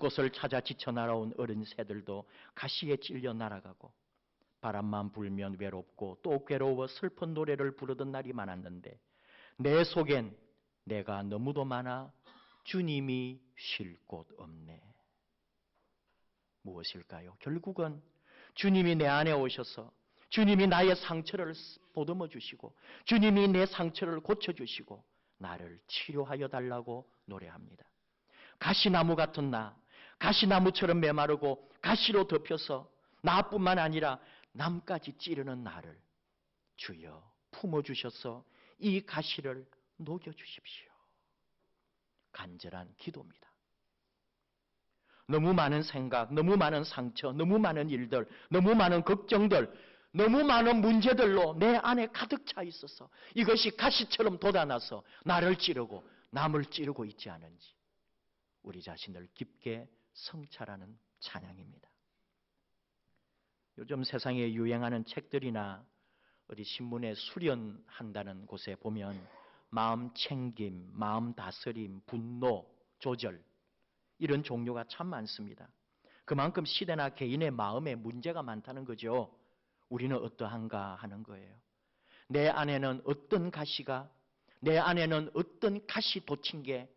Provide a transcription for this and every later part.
곳을 찾아 지쳐 날아온 어린 새들도 가시에 찔려 날아가고 바람만 불면 외롭고 또 괴로워 슬픈 노래를 부르던 날이 많았는데 내 속엔 내가 너무도 많아 주님이 쉴 곳 없네. 무엇일까요? 결국은 주님이 내 안에 오셔서 주님이 나의 상처를 보듬어 주시고 주님이 내 상처를 고쳐주시고 나를 치료하여 달라고 노래합니다. 가시나무 같은 나, 가시나무처럼 메마르고 가시로 덮여서 나뿐만 아니라 남까지 찌르는 나를 주여 품어주셔서 이 가시를 녹여주십시오. 간절한 기도입니다. 너무 많은 생각, 너무 많은 상처, 너무 많은 일들, 너무 많은 걱정들, 너무 많은 문제들로 내 안에 가득 차 있어서 이것이 가시처럼 돋아나서 나를 찌르고 남을 찌르고 있지 않은지 우리 자신을 깊게 성찰하는 찬양입니다. 요즘 세상에 유행하는 책들이나 어디 신문에 수련한다는 곳에 보면 마음 챙김, 마음 다스림, 분노, 조절 이런 종류가 참 많습니다. 그만큼 시대나 개인의 마음에 문제가 많다는 거죠. 우리는 어떠한가 하는 거예요. 내 안에는 어떤 가시가, 내 안에는 어떤 가시 돋친 게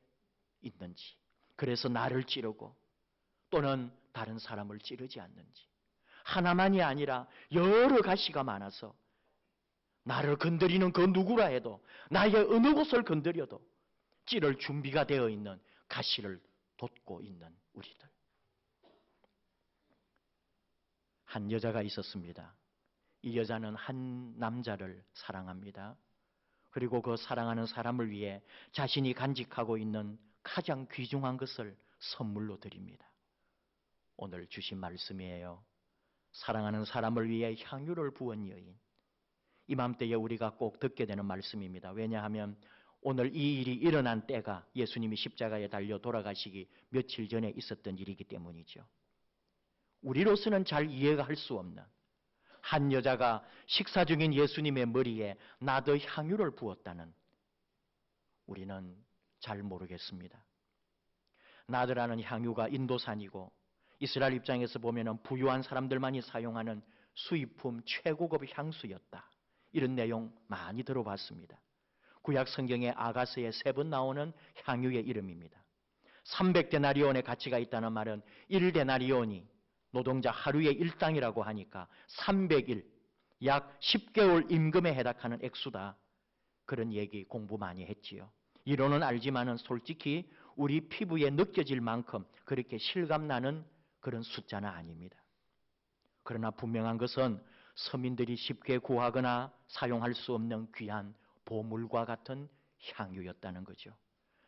있는지, 그래서 나를 찌르고 또는 다른 사람을 찌르지 않는지, 하나만이 아니라 여러 가시가 많아서 나를 건드리는 그 누구라 해도 나의 어느 곳을 건드려도 찌를 준비가 되어 있는 가시를 돋고 있는 우리들. 한 여자가 있었습니다. 이 여자는 한 남자를 사랑합니다. 그리고 그 사랑하는 사람을 위해 자신이 간직하고 있는 가장 귀중한 것을 선물로 드립니다. 오늘 주신 말씀이에요. 사랑하는 사람을 위해 향유를 부은 여인. 이맘때에 우리가 꼭 듣게 되는 말씀입니다. 왜냐하면 오늘 이 일이 일어난 때가 예수님이 십자가에 달려 돌아가시기 며칠 전에 있었던 일이기 때문이죠. 우리로서는 잘 이해가 할 수 없는 한 여자가 식사 중인 예수님의 머리에 나더 향유를 부었다는 우리는 잘 모르겠습니다. 나더라는 향유가 인도산이고 이스라엘 입장에서 보면 부유한 사람들만이 사용하는 수입품 최고급 향수였다. 이런 내용 많이 들어봤습니다. 구약 성경의 아가서에 3번 나오는 향유의 이름입니다. 300데나리온의 가치가 있다는 말은 1데나리온이 노동자 하루의 일당이라고 하니까 300일, 약 10개월 임금에 해당하는 액수다. 그런 얘기 공부 많이 했지요. 이론은 알지만은 솔직히 우리 피부에 느껴질 만큼 그렇게 실감나는 그런 숫자는 아닙니다. 그러나 분명한 것은 서민들이 쉽게 구하거나 사용할 수 없는 귀한 보물과 같은 향유였다는 거죠.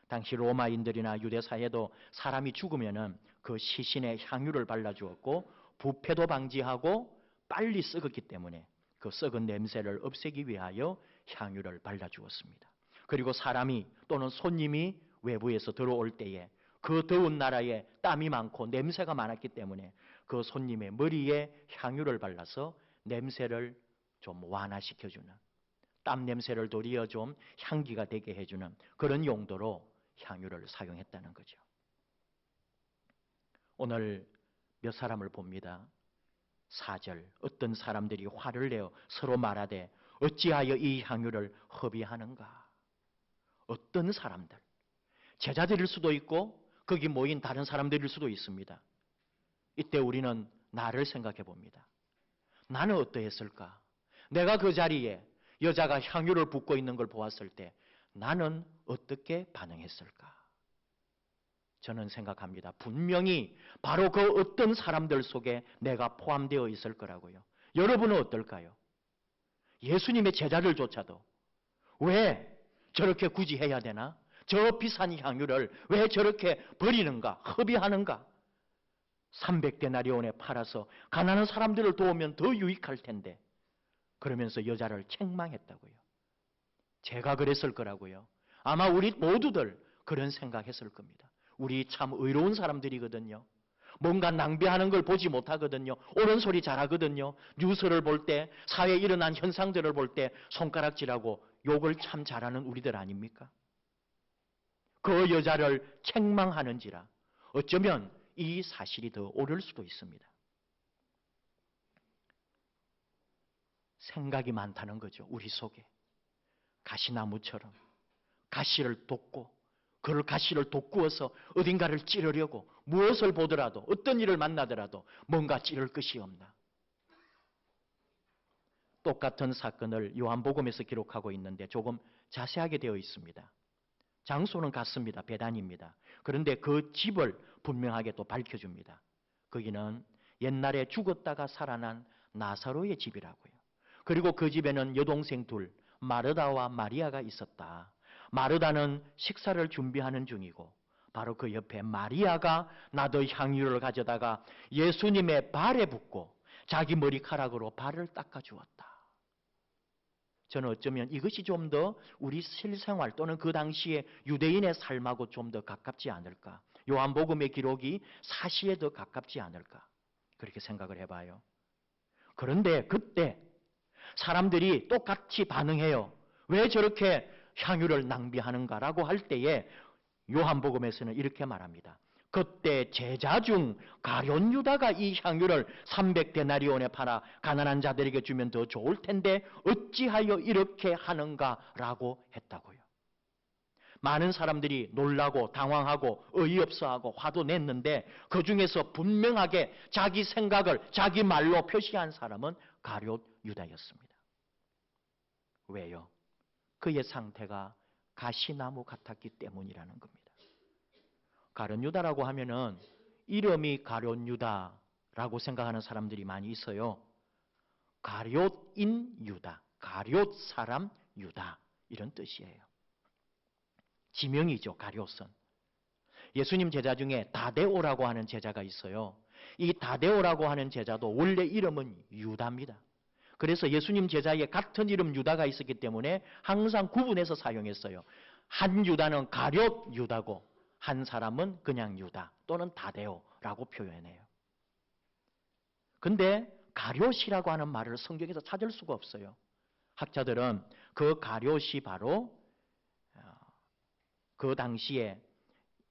당시 로마인들이나 유대사회도 사람이 죽으면은 그 시신에 향유를 발라주었고 부패도 방지하고 빨리 썩었기 때문에 그 썩은 냄새를 없애기 위하여 향유를 발라주었습니다. 그리고 사람이 또는 손님이 외부에서 들어올 때에 그 더운 나라에 땀이 많고 냄새가 많았기 때문에 그 손님의 머리에 향유를 발라서 냄새를 좀 완화시켜주는, 땀 냄새를 도리어 좀 향기가 되게 해주는 그런 용도로 향유를 사용했다는 거죠. 오늘 몇 사람을 봅니다. 4절 어떤 사람들이 화를 내어 서로 말하되 어찌하여 이 향유를 허비하는가. 어떤 사람들, 제자들일 수도 있고 거기 모인 다른 사람들일 수도 있습니다. 이때 우리는 나를 생각해 봅니다. 나는 어떠했을까? 내가 그 자리에 여자가 향유를 붓고 있는 걸 보았을 때 나는 어떻게 반응했을까? 저는 생각합니다. 분명히 바로 그 어떤 사람들 속에 내가 포함되어 있을 거라고요. 여러분은 어떨까요? 예수님의 제자들조차도 왜 저렇게 굳이 해야 되나? 저 비싼 향유를 왜 저렇게 버리는가? 허비하는가? 300데나리온에 팔아서 가난한 사람들을 도우면 더 유익할 텐데 그러면서 여자를 책망했다고요. 제가 그랬을 거라고요. 아마 우리 모두들 그런 생각했을 겁니다. 우리 참 의로운 사람들이거든요. 뭔가 낭비하는 걸 보지 못하거든요. 옳은 소리 잘하거든요. 뉴스를 볼 때, 사회에 일어난 현상들을 볼 때 손가락질하고 욕을 참 잘하는 우리들 아닙니까? 그 여자를 책망하는지라 어쩌면 이 사실이 더 옳을 수도 있습니다. 생각이 많다는 거죠. 우리 속에. 가시나무처럼 가시를 돋고 그를 가시를 돋구어서 어딘가를 찌르려고 무엇을 보더라도 어떤 일을 만나더라도 뭔가 찌를 것이 없나. 똑같은 사건을 요한복음에서 기록하고 있는데 조금 자세하게 되어 있습니다. 장소는 같습니다. 베단입니다. 그런데 그 집을 분명하게 또 밝혀줍니다. 거기는 옛날에 죽었다가 살아난 나사로의 집이라고요. 그리고 그 집에는 여동생 둘, 마르다와 마리아가 있었다. 마르다는 식사를 준비하는 중이고 바로 그 옆에 마리아가 나도 향유를 가져다가 예수님의 발에 붓고 자기 머리카락으로 발을 닦아주었다. 저는 어쩌면 이것이 좀 더 우리 실생활 또는 그 당시에 유대인의 삶하고 좀 더 가깝지 않을까. 요한복음의 기록이 사시에 더 가깝지 않을까. 그렇게 생각을 해봐요. 그런데 그때 사람들이 똑같이 반응해요. 왜 저렇게 향유를 낭비하는가라고 할 때에 요한복음에서는 이렇게 말합니다. 그때 제자 중 가룟 유다가 이 향유를 300데나리온에 팔아 가난한 자들에게 주면 더 좋을 텐데 어찌하여 이렇게 하는가라고 했다고요. 많은 사람들이 놀라고 당황하고 어이없어하고 화도 냈는데 그 중에서 분명하게 자기 생각을 자기 말로 표시한 사람은 가룟 유다였습니다. 왜요? 그의 상태가 가시나무 같았기 때문이라는 겁니다. 가룟 유다라고 하면은 이름이 가룟 유다라고 생각하는 사람들이 많이 있어요. 가룟인 유다, 가룟 사람 유다 이런 뜻이에요. 지명이죠. 가룟은. 예수님 제자 중에 다데오라고 하는 제자가 있어요. 이 다데오라고 하는 제자도 원래 이름은 유다입니다. 그래서 예수님 제자에 같은 이름 유다가 있었기 때문에 항상 구분해서 사용했어요. 한 유다는 가룟 유다고 한 사람은 그냥 유다 또는 다데오라고 표현해요. 근데 가룟이라고 하는 말을 성경에서 찾을 수가 없어요. 학자들은 그 가룟이 바로 그 당시에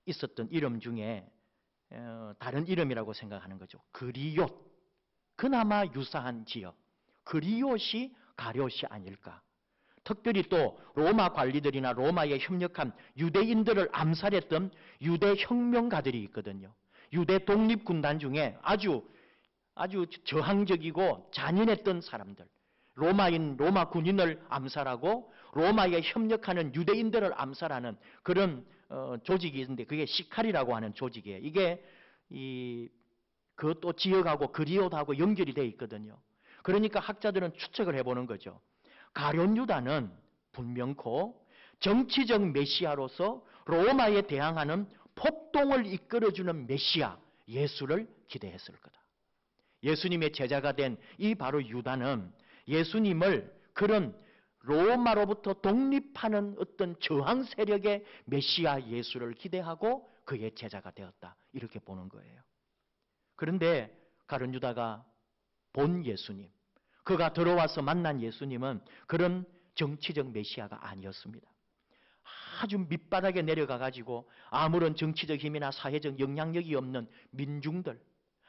있었던 이름 중에 다른 이름이라고 생각하는 거죠. 그리옷, 그나마 유사한 지역. 그리옷이 가룟이 아닐까. 특별히 또 로마 관리들이나 로마에 협력한 유대인들을 암살했던 유대 혁명가들이 있거든요. 유대 독립군단 중에 아주 저항적이고 잔인했던 사람들. 로마 군인을 암살하고 로마에 협력하는 유대인들을 암살하는 그런 조직이 있는데 그게 시칼이라고 하는 조직이에요. 이게 그것도 지역하고 그리옷하고 연결이 되어 있거든요. 그러니까 학자들은 추측을 해보는 거죠. 가룟 유다는 분명코 정치적 메시아로서 로마에 대항하는 폭동을 이끌어주는 메시아 예수를 기대했을 거다. 예수님의 제자가 된 이 바로 유다는 예수님을 그런 로마로부터 독립하는 어떤 저항 세력의 메시아 예수를 기대하고 그의 제자가 되었다. 이렇게 보는 거예요. 그런데 가룟 유다가 본 예수님, 그가 들어와서 만난 예수님은 그런 정치적 메시아가 아니었습니다. 아주 밑바닥에 내려가 가지고 아무런 정치적 힘이나 사회적 영향력이 없는 민중들,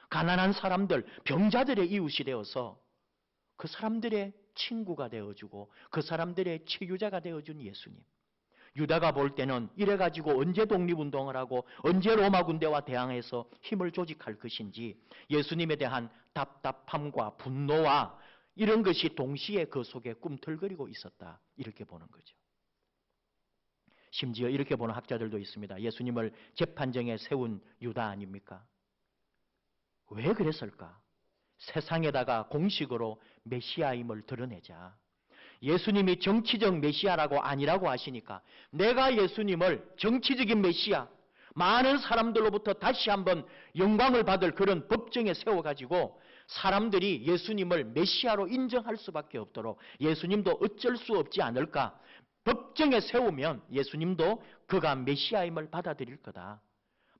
가난한 사람들, 병자들의 이웃이 되어서 그 사람들의 친구가 되어주고 그 사람들의 치유자가 되어준 예수님. 유다가 볼 때는 이래가지고 언제 독립운동을 하고 언제 로마 군대와 대항해서 힘을 조직할 것인지 예수님에 대한 답답함과 분노와 이런 것이 동시에 그 속에 꿈틀거리고 있었다. 이렇게 보는 거죠. 심지어 이렇게 보는 학자들도 있습니다. 예수님을 재판정에 세운 유다 아닙니까? 왜 그랬을까? 세상에다가 공식으로 메시아임을 드러내자. 예수님이 정치적 메시아라고 아니라고 하시니까 내가 예수님을 정치적인 메시아, 많은 사람들로부터 다시 한번 영광을 받을 그런 법정에 세워가지고 사람들이 예수님을 메시아로 인정할 수밖에 없도록 예수님도 어쩔 수 없지 않을까. 법정에 세우면 예수님도 그가 메시아임을 받아들일 거다.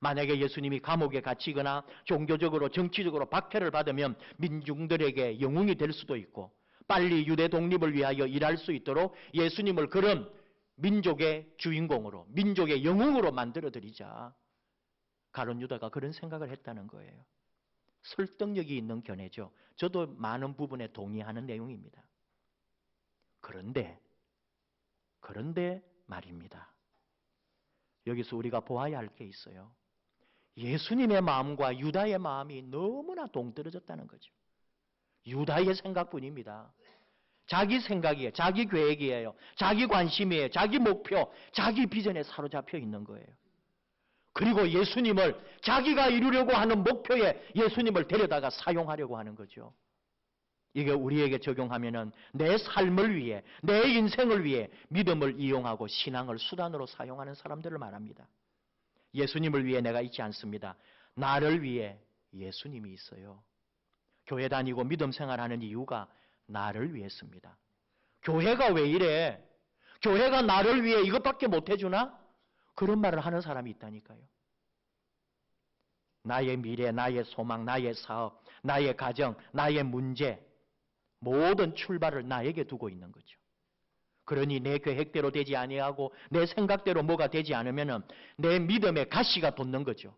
만약에 예수님이 감옥에 갇히거나 종교적으로 정치적으로 박해를 받으면 민중들에게 영웅이 될 수도 있고 빨리 유대 독립을 위하여 일할 수 있도록 예수님을 그런 민족의 주인공으로 민족의 영웅으로 만들어드리자. 가룟 유다가 그런 생각을 했다는 거예요. 설득력이 있는 견해죠. 저도 많은 부분에 동의하는 내용입니다. 그런데 말입니다. 여기서 우리가 보아야 할 게 있어요. 예수님의 마음과 유다의 마음이 너무나 동떨어졌다는 거죠. 유다의 생각뿐입니다. 자기 생각이에요. 자기 계획이에요. 자기 관심이에요. 자기 목표, 자기 비전에 사로잡혀 있는 거예요. 그리고 예수님을 자기가 이루려고 하는 목표에 예수님을 데려다가 사용하려고 하는 거죠. 이게 우리에게 적용하면은 내 삶을 위해, 내 인생을 위해 믿음을 이용하고 신앙을 수단으로 사용하는 사람들을 말합니다. 예수님을 위해 내가 있지 않습니다. 나를 위해 예수님이 있어요. 교회 다니고 믿음 생활하는 이유가 나를 위해서입니다. 교회가 왜 이래? 교회가 나를 위해 이것밖에 못 해주나? 그런 말을 하는 사람이 있다니까요. 나의 미래, 나의 소망, 나의 사업, 나의 가정, 나의 문제, 모든 출발을 나에게 두고 있는 거죠. 그러니 내 계획대로 되지 아니하고 내 생각대로 뭐가 되지 않으면 내 믿음의 가시가 돋는 거죠.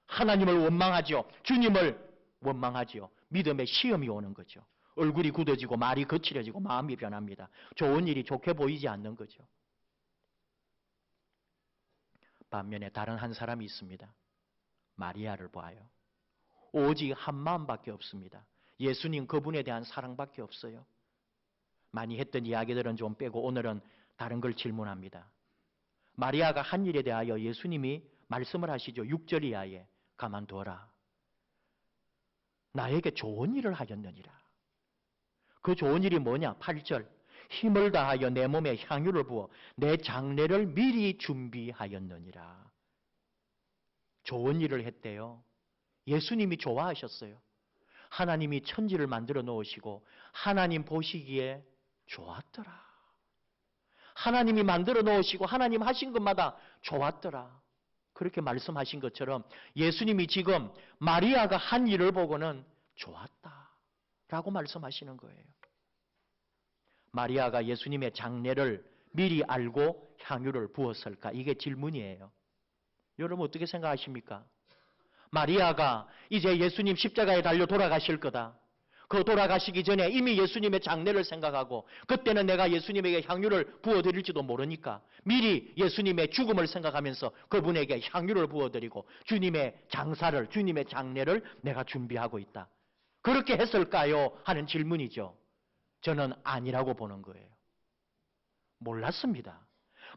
하나님을 원망하죠. 주님을 원망하죠. 믿음의 시험이 오는 거죠. 얼굴이 굳어지고 말이 거칠어지고 마음이 변합니다. 좋은 일이 좋게 보이지 않는 거죠. 반면에 다른 한 사람이 있습니다. 마리아를 봐요. 오직 한 마음밖에 없습니다. 예수님 그분에 대한 사랑밖에 없어요. 많이 했던 이야기들은 좀 빼고 오늘은 다른 걸 질문합니다. 마리아가 한 일에 대하여 예수님이 말씀을 하시죠. 6절 이하에 가만두어라. 나에게 좋은 일을 하였느니라. 그 좋은 일이 뭐냐? 8절. 힘을 다하여 내 몸에 향유를 부어 내 장례를 미리 준비하였느니라. 좋은 일을 했대요. 예수님이 좋아하셨어요. 하나님이 천지를 만들어 놓으시고 하나님 보시기에 좋았더라. 하나님이 만들어 놓으시고 하나님 하신 것마다 좋았더라. 그렇게 말씀하신 것처럼 예수님이 지금 마리아가 한 일을 보고는 좋았다라고 말씀하시는 거예요. 마리아가 예수님의 장례를 미리 알고 향유를 부었을까? 이게 질문이에요. 여러분 어떻게 생각하십니까? 마리아가 이제 예수님 십자가에 달려 돌아가실 거다. 그 돌아가시기 전에 이미 예수님의 장례를 생각하고 그때는 내가 예수님에게 향유를 부어드릴지도 모르니까 미리 예수님의 죽음을 생각하면서 그분에게 향유를 부어드리고 주님의 장사를, 주님의 장례를 내가 준비하고 있다. 그렇게 했을까요? 하는 질문이죠. 저는 아니라고 보는 거예요. 몰랐습니다.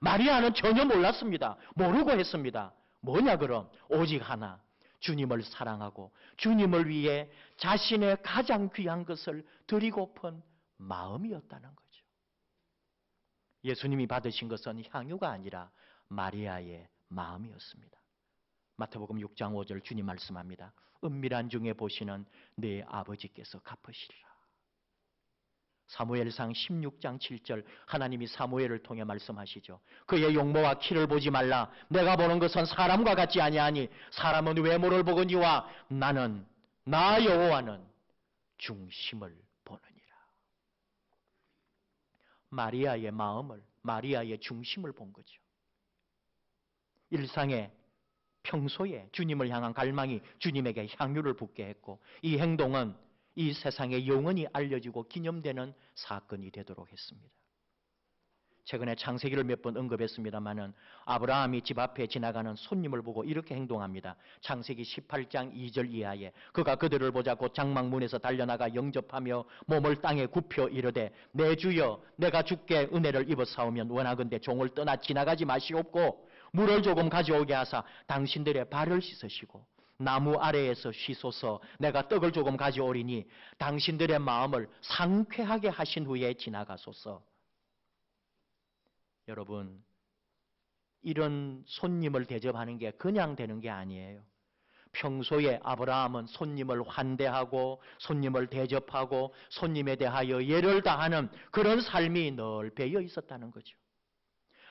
마리아는 전혀 몰랐습니다. 모르고 했습니다. 뭐냐 그럼? 오직 하나. 주님을 사랑하고 주님을 위해 자신의 가장 귀한 것을 드리고픈 마음이었다는 거죠. 예수님이 받으신 것은 향유가 아니라 마리아의 마음이었습니다. 마태복음 6장 5절 주님 말씀합니다. 은밀한 중에 보시는 내 아버지께서 갚으시리라. 사무엘상 16장 7절 하나님이 사무엘을 통해 말씀하시죠. 그의 용모와 키를 보지 말라. 내가 보는 것은 사람과 같지 아니하니 사람은 외모를 보거니와 나는 나 여호와는 중심을 보느니라. 마리아의 마음을, 마리아의 중심을 본 거죠. 일상에 평소에 주님을 향한 갈망이 주님에게 향유를 붓게 했고 이 행동은 이 세상에 영원히 알려지고 기념되는 사건이 되도록 했습니다. 최근에 창세기를 몇 번 언급했습니다마는 아브라함이 집 앞에 지나가는 손님을 보고 이렇게 행동합니다. 창세기 18장 2절 이하에 그가 그들을 보자 곧 장막문에서 달려나가 영접하며 몸을 땅에 굽혀 이르되 내 주여 내가 주께 은혜를 입었사오면 원하건대 종을 떠나 지나가지 마시옵고 물을 조금 가져오게 하사 당신들의 발을 씻으시고 나무 아래에서 쉬소서 내가 떡을 조금 가져오리니 당신들의 마음을 상쾌하게 하신 후에 지나가소서. 여러분, 이런 손님을 대접하는 게 그냥 되는 게 아니에요. 평소에 아브라함은 손님을 환대하고 손님을 대접하고 손님에 대하여 예를 다하는 그런 삶이 늘 배어 있었다는 거죠.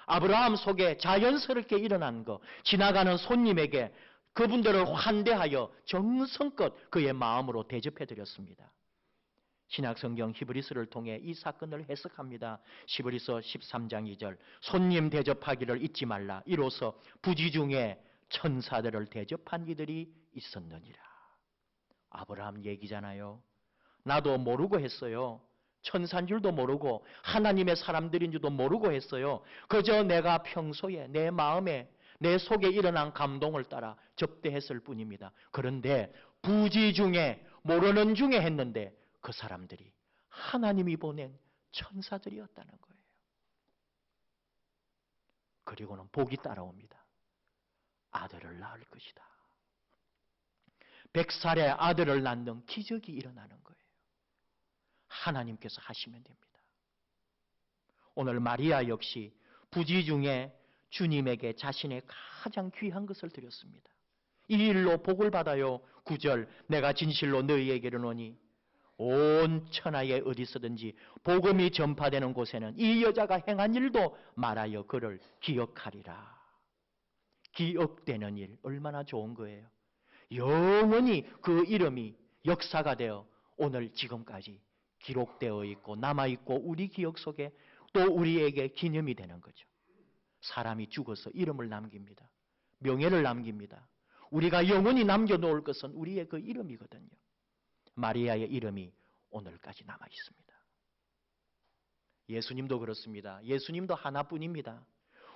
아브라함 속에 자연스럽게 일어난 거, 지나가는 손님에게 그분들을 환대하여 정성껏 그의 마음으로 대접해드렸습니다. 신약성경 히브리서를 통해 이 사건을 해석합니다. 히브리서 13장 2절 손님 대접하기를 잊지 말라. 이로써 부지 중에 천사들을 대접한 이들이 있었느니라. 아브라함 얘기잖아요. 나도 모르고 했어요. 천사인 줄도 모르고 하나님의 사람들인 줄도 모르고 했어요. 그저 내가 평소에 내 마음에 내 속에 일어난 감동을 따라 접대했을 뿐입니다. 그런데 부지 중에 모르는 중에 했는데 그 사람들이 하나님이 보낸 천사들이었다는 거예요. 그리고는 복이 따라옵니다. 아들을 낳을 것이다. 100살에 아들을 낳는 기적이 일어나는 거예요. 하나님께서 하시면 됩니다. 오늘 마리아 역시 부지 중에 주님에게 자신의 가장 귀한 것을 드렸습니다. 이 일로 복을 받아요. 9절 내가 진실로 너희에게 이르노니 온 천하에 어디서든지 복음이 전파되는 곳에는 이 여자가 행한 일도 말하여 그를 기억하리라. 기억되는 일 얼마나 좋은 거예요. 영원히 그 이름이 역사가 되어 오늘 지금까지 기록되어 있고 남아있고 우리 기억 속에 또 우리에게 기념이 되는 거죠. 사람이 죽어서 이름을 남깁니다. 명예를 남깁니다. 우리가 영원히 남겨놓을 것은 우리의 그 이름이거든요. 마리아의 이름이 오늘까지 남아있습니다. 예수님도 그렇습니다. 예수님도 하나뿐입니다.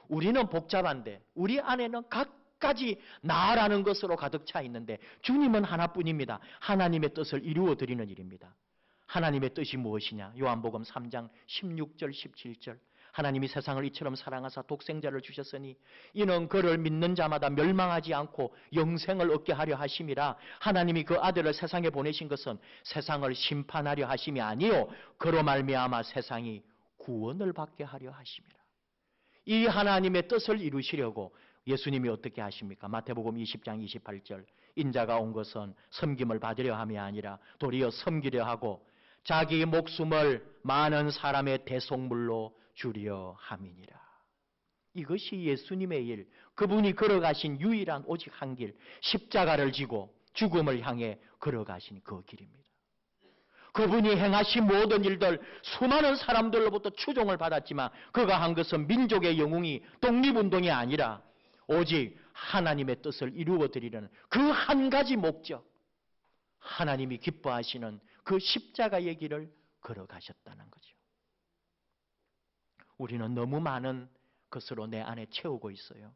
우리는 복잡한데 우리 안에는 각가지 나라는 것으로 가득 차 있는데 주님은 하나뿐입니다. 하나님의 뜻을 이루어 드리는 일입니다. 하나님의 뜻이 무엇이냐? 요한복음 3장 16절 17절 하나님이 세상을 이처럼 사랑하사 독생자를 주셨으니 이는 그를 믿는 자마다 멸망하지 않고 영생을 얻게 하려 하심이라. 하나님이 그 아들을 세상에 보내신 것은 세상을 심판하려 하심이 아니요 그로 말미암아 세상이 구원을 받게 하려 하심이라. 이 하나님의 뜻을 이루시려고 예수님이 어떻게 하십니까? 마태복음 20장 28절 인자가 온 것은 섬김을 받으려 함이 아니라 도리어 섬기려 하고 자기 목숨을 많은 사람의 대속물로 주려 함이니라. 이것이 예수님의 일, 그분이 걸어가신 유일한 오직 한 길, 십자가를 지고 죽음을 향해 걸어가신 그 길입니다. 그분이 행하신 모든 일들 수많은 사람들로부터 추종을 받았지만 그가 한 것은 민족의 영웅이 독립운동이 아니라 오직 하나님의 뜻을 이루어 드리려는 그 한 가지 목적, 하나님이 기뻐하시는 그 십자가의 길을 걸어가셨다는 거죠. 우리는 너무 많은 것으로 내 안에 채우고 있어요.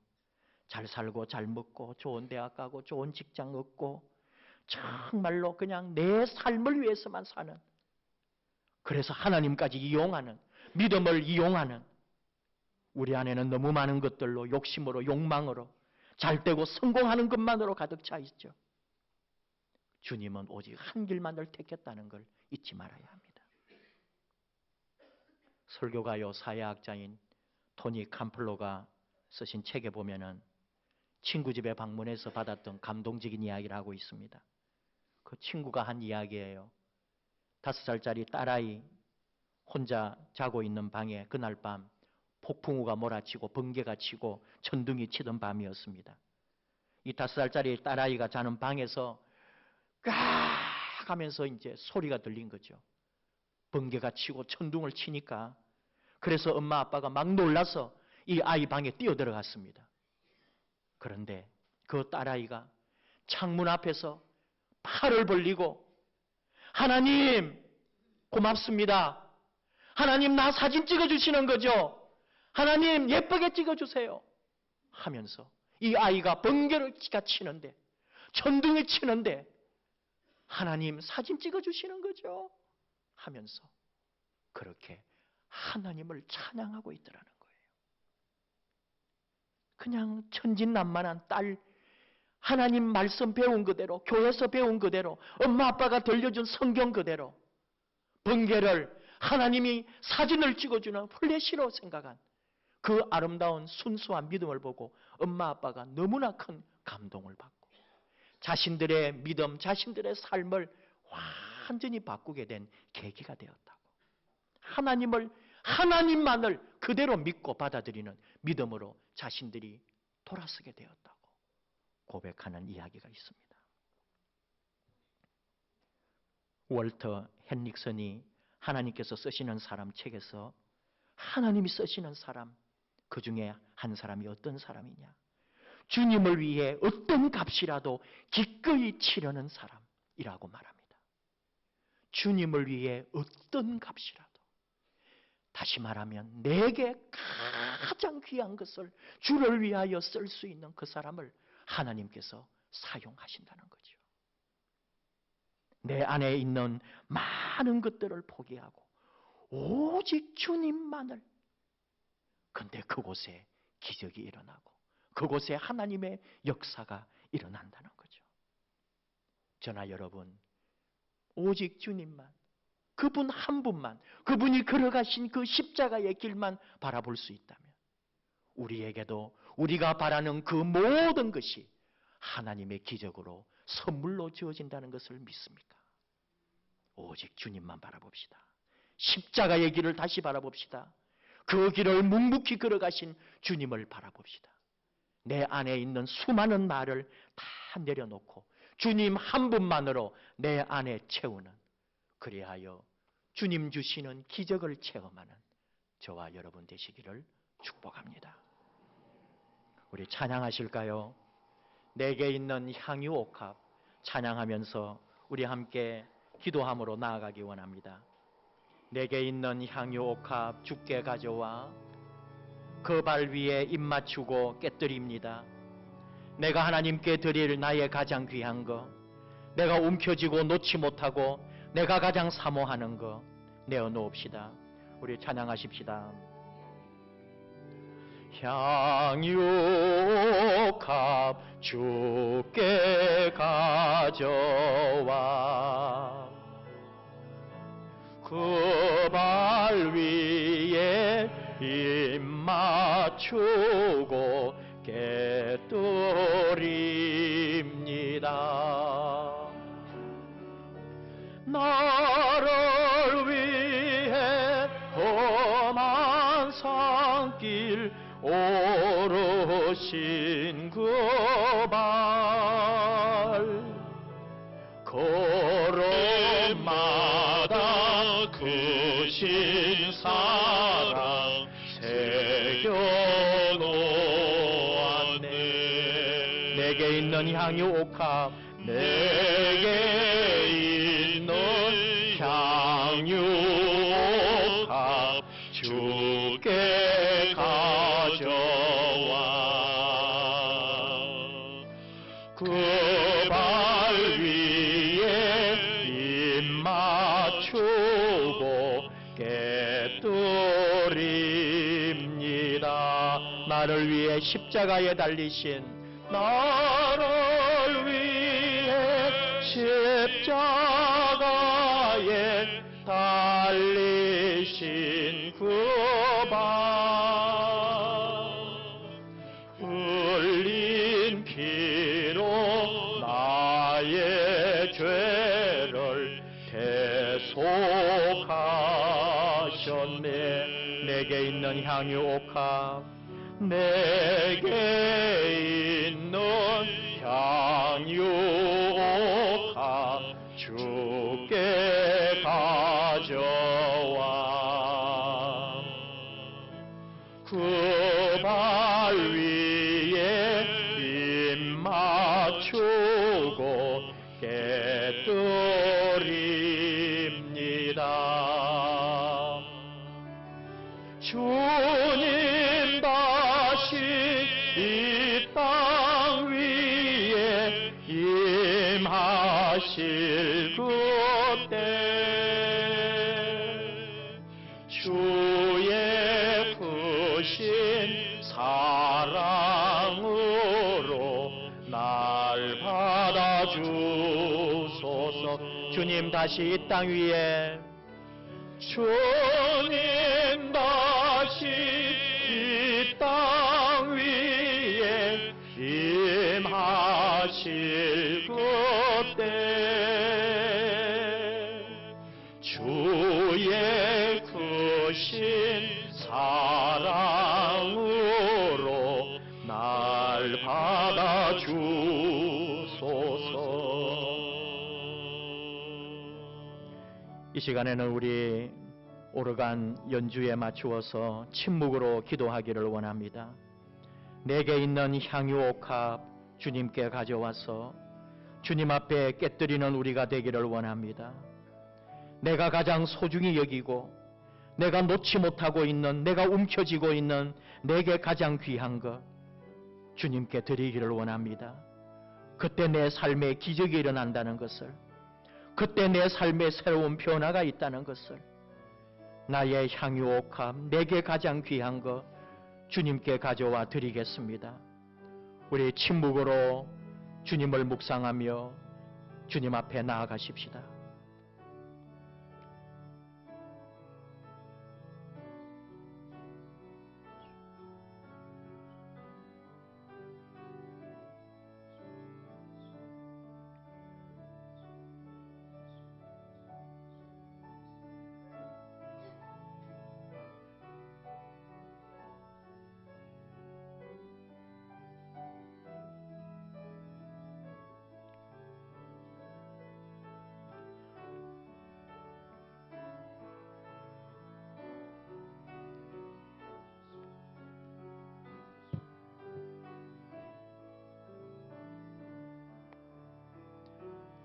잘 살고 잘 먹고 좋은 대학 가고 좋은 직장 얻고 정말로 그냥 내 삶을 위해서만 사는, 그래서 하나님까지 이용하는, 믿음을 이용하는 우리 안에는 너무 많은 것들로 욕심으로 욕망으로 잘되고 성공하는 것만으로 가득 차 있죠. 주님은 오직 한 길만을 택했다는 걸 잊지 말아야 합니다. 설교가요 사회학자인 토니 캄플로가 쓰신 책에 보면은 친구 집에 방문해서 받았던 감동적인 이야기를 하고 있습니다. 그 친구가 한 이야기예요. 5살짜리 딸아이 혼자 자고 있는 방에 그날 밤 폭풍우가 몰아치고 번개가 치고 천둥이 치던 밤이었습니다. 이 5살짜리 딸아이가 자는 방에서 까 하면서 이제 소리가 들린 거죠. 번개가 치고 천둥을 치니까. 그래서 엄마 아빠가 막 놀라서 이 아이 방에 뛰어들어갔습니다. 그런데 그 딸아이가 창문 앞에서 팔을 벌리고 하나님 고맙습니다. 하나님 나 사진 찍어주시는 거죠. 하나님 예쁘게 찍어주세요 하면서 이 아이가 번개가 치는데 천둥이 치는데 하나님 사진 찍어주시는 거죠 하면서 그렇게 하나님을 찬양하고 있더라는 거예요. 그냥 천진난만한 딸, 하나님 말씀 배운 그대로, 교회에서 배운 그대로, 엄마 아빠가 들려준 성경 그대로 번개를 하나님이 사진을 찍어주는 플래시로 생각한 그 아름다운 순수한 믿음을 보고 엄마 아빠가 너무나 큰 감동을 받고 자신들의 믿음, 자신들의 삶을 완전히 바꾸게 된 계기가 되었다고. 하나님만을 그대로 믿고 받아들이는 믿음으로 자신들이 돌아서게 되었다고 고백하는 이야기가 있습니다. 월터 헨릭슨이 하나님께서 쓰시는 사람 책에서 하나님이 쓰시는 사람, 그 중에 한 사람이 어떤 사람이냐? 주님을 위해 어떤 값이라도 기꺼이 치르는 사람이라고 말합니다. 주님을 위해 어떤 값이라도. 다시 말하면 내게 가장 귀한 것을 주를 위하여 쓸 수 있는 그 사람을 하나님께서 사용하신다는 거죠. 내 안에 있는 많은 것들을 포기하고 오직 주님만을. 근데 그곳에 기적이 일어나고 그곳에 하나님의 역사가 일어난다는 거죠. 저나 여러분, 오직 주님만, 그분 한 분만, 그분이 걸어가신 그 십자가의 길만 바라볼 수 있다면 우리에게도 우리가 바라는 그 모든 것이 하나님의 기적으로 선물로 주어진다는 것을 믿습니까? 오직 주님만 바라봅시다. 십자가의 길을 다시 바라봅시다. 그 길을 묵묵히 걸어가신 주님을 바라봅시다. 내 안에 있는 수많은 나를 다 내려놓고 주님 한 분만으로 내 안에 채우는, 그리하여 주님 주시는 기적을 체험하는 저와 여러분 되시기를 축복합니다. 우리 찬양하실까요? 내게 있는 향유 옥합 찬양하면서 우리 함께 기도함으로 나아가기 원합니다. 내게 있는 향유 옥합 주께 가져와 그 발 위에 입 맞추고 깨뜨립니다. 내가 하나님께 드릴 나의 가장 귀한 거, 내가 움켜쥐고 놓지 못하고 내가 가장 사모하는 거 내어놓읍시다. 우리 찬양하십시다. 향유옥합 주께 가져와 그 발 위에 입 맞추고 깨뜨립니다. 나를 위해 험한 산길 오르신 그 발, 걸음마다 크신 사랑 새겨놓았네. 내게 있는 향유 옥합, 내게 있는 향유 옥합 주께 가져와 그 발 위에 입 맞추고 깨뜨립니다. 나를 위해 십자가에 달리신, 나를 위해 십자가에 달리신 그 발, 흘린 피로 나의 죄를 대속하셨네. 내게 있는 향유 옥합, 내게 있는 향유 옥합 주께 가져와 그 발 위에 입 맞추고 깨뜨립니다. 주님 다시 이 땅 위에 임하실 그때 주의 크신 사랑으로 날 받아주소서. 주님 다시 이 땅 위에, 주님 다시 이 땅 위에 임하실 그때 주의 크신 사랑으로 날 받아주소서. 이 시간에는 우리 오르간 연주에 맞추어서 침묵으로 기도하기를 원합니다. 내게 있는 향유옥합 주님께 가져와서 주님 앞에 깨뜨리는 우리가 되기를 원합니다. 내가 가장 소중히 여기고 내가 놓지 못하고 있는, 내가 움켜쥐고 있는 내게 가장 귀한 것 주님께 드리기를 원합니다. 그때 내 삶에 기적이 일어난다는 것을, 그때 내 삶에 새로운 변화가 있다는 것을, 나의 향유옥합, 내게 가장 귀한 것 주님께 가져와 드리겠습니다. 우리 침묵으로 주님을 묵상하며 주님 앞에 나아가십시다.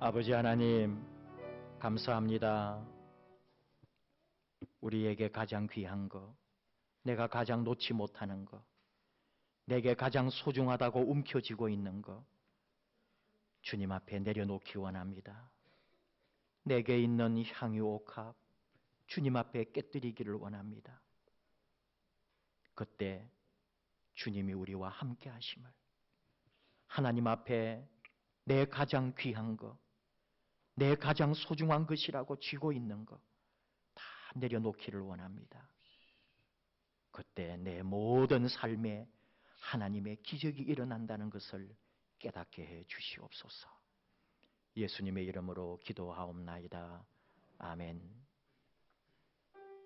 아버지 하나님, 감사합니다. 우리에게 가장 귀한 것, 내가 가장 놓지 못하는 것, 내게 가장 소중하다고 움켜쥐고 있는 것 주님 앞에 내려놓기 원합니다. 내게 있는 향유옥합 주님 앞에 깨뜨리기를 원합니다. 그때 주님이 우리와 함께 하심을, 하나님 앞에 내 가장 귀한 것, 내 가장 소중한 것이라고 쥐고 있는 것 다 내려놓기를 원합니다. 그때 내 모든 삶에 하나님의 기적이 일어난다는 것을 깨닫게 해 주시옵소서. 예수님의 이름으로 기도하옵나이다. 아멘.